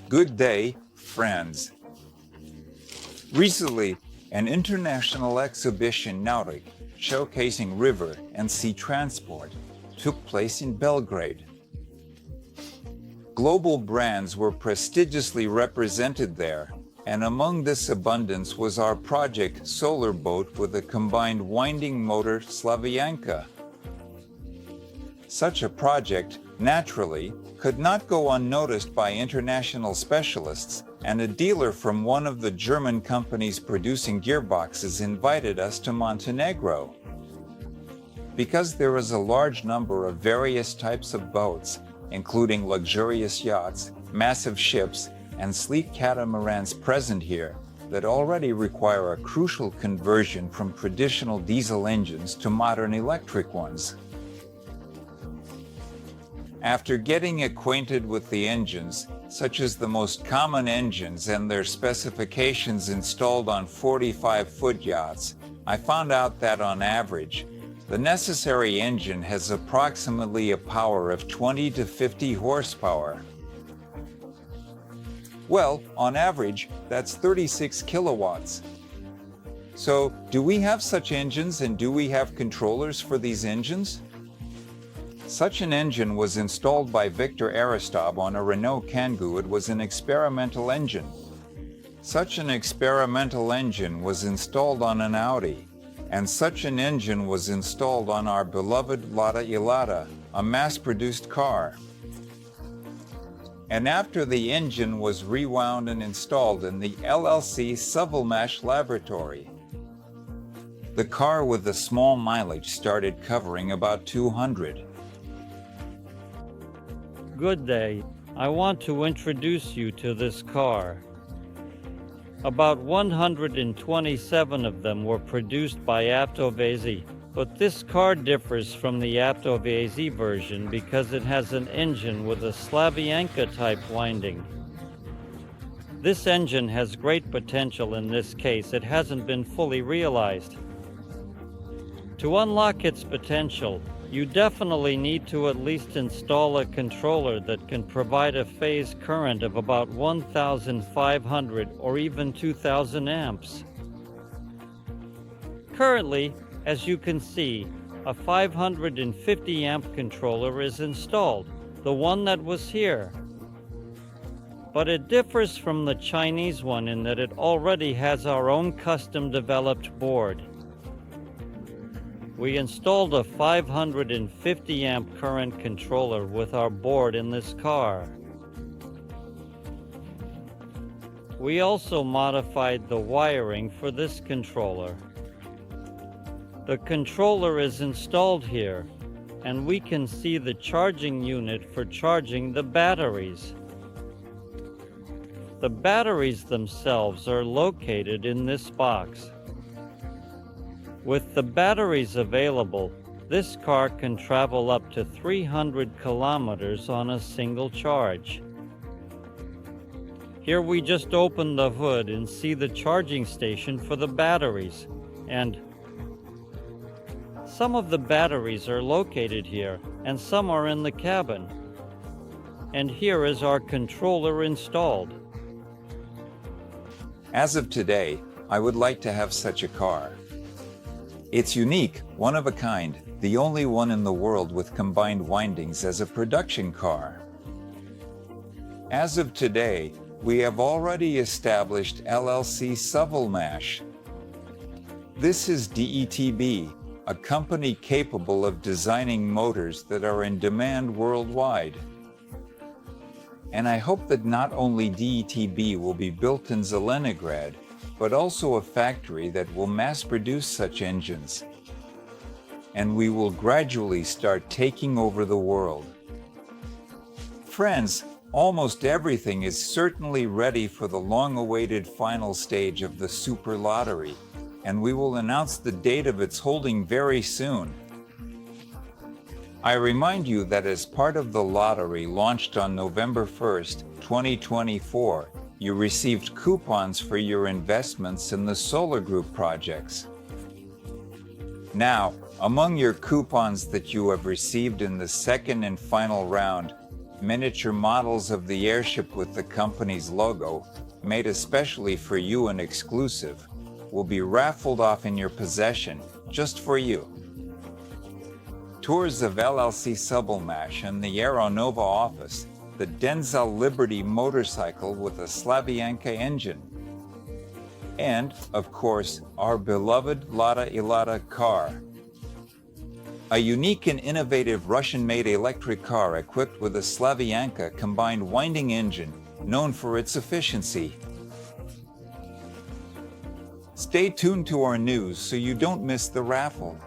Good day, friends. Recently, an international exhibition Nautic, showcasing river and sea transport, took place in Belgrade. Global brands were prestigiously represented there, and among this abundance was our project solar boat with a combined winding motor Slavyanka. Such a project, naturally, could not go unnoticed by international specialists, and a dealer from one of the German companies producing gearboxes invited us to Montenegro. Because there is a large number of various types of boats, including luxurious yachts, massive ships, and sleek catamarans present here, that already require a crucial conversion from traditional diesel engines to modern electric ones. After getting acquainted with the engines, such as the most common engines and their specifications installed on 45-foot yachts, I found out that on average, the necessary engine has approximately a power of 20 to 50 horsepower. Well, on average, that's 36 kilowatts. So, do we have such engines and do we have controllers for these engines? Such an engine was installed by Viktor Aristov on a Renault Kangoo. It was an experimental engine. Such an experimental engine was installed on an Audi, and such an engine was installed on our beloved LADA ELLADA, a mass-produced car. And after the engine was rewound and installed in the LLC Sovelmash laboratory, the car with the small mileage started covering about 200. Good day. I want to introduce you to this car. About 127 of them were produced by Avtovezi, but this car differs from the Avtovezi version because it has an engine with a Slavyanka type winding. This engine has great potential. In this case, it hasn't been fully realized. To unlock its potential, you definitely need to at least install a controller that can provide a phase current of about 1,500 or even 2,000 amps. Currently, as you can see, a 550 amp controller is installed, the one that was here. But it differs from the Chinese one in that it already has our own custom developed board. We installed a 550 amp current controller with our board in this car. We also modified the wiring for this controller. The controller is installed here, and we can see the charging unit for charging the batteries. The batteries themselves are located in this box. With the batteries available, this car can travel up to 300 kilometers on a single charge. Here we just open the hood and see the charging station for the batteries, and some of the batteries are located here and some are in the cabin. And here is our controller installed. As of today, I would like to have such a car. It's unique, one of a kind, the only one in the world with combined windings as a production car. As of today, we have already established LLC Sovelmash. This is DETB, a company capable of designing motors that are in demand worldwide. And I hope that not only DETB will be built in Zelenograd, but also a factory that will mass produce such engines. And we will gradually start taking over the world. Friends, almost everything is certainly ready for the long-awaited final stage of the Super Lottery, and we will announce the date of its holding very soon. I remind you that as part of the lottery launched on November 1st, 2024, you received coupons for your investments in the SOLARGROUP projects. Now, among your coupons that you have received in the second and final round, Miniature models of the airship with the company's logo, made especially for you and exclusive, will be raffled off in your possession, just for you. Tours of LLC Subelmash and the Aeronova office, the Denzel Liberty motorcycle with a Slavyanka engine. And, of course, our beloved LADA ELLADA car. A unique and innovative Russian-made electric car equipped with a Slavyanka combined winding engine, known for its efficiency. Stay tuned to our news so you don't miss the raffle.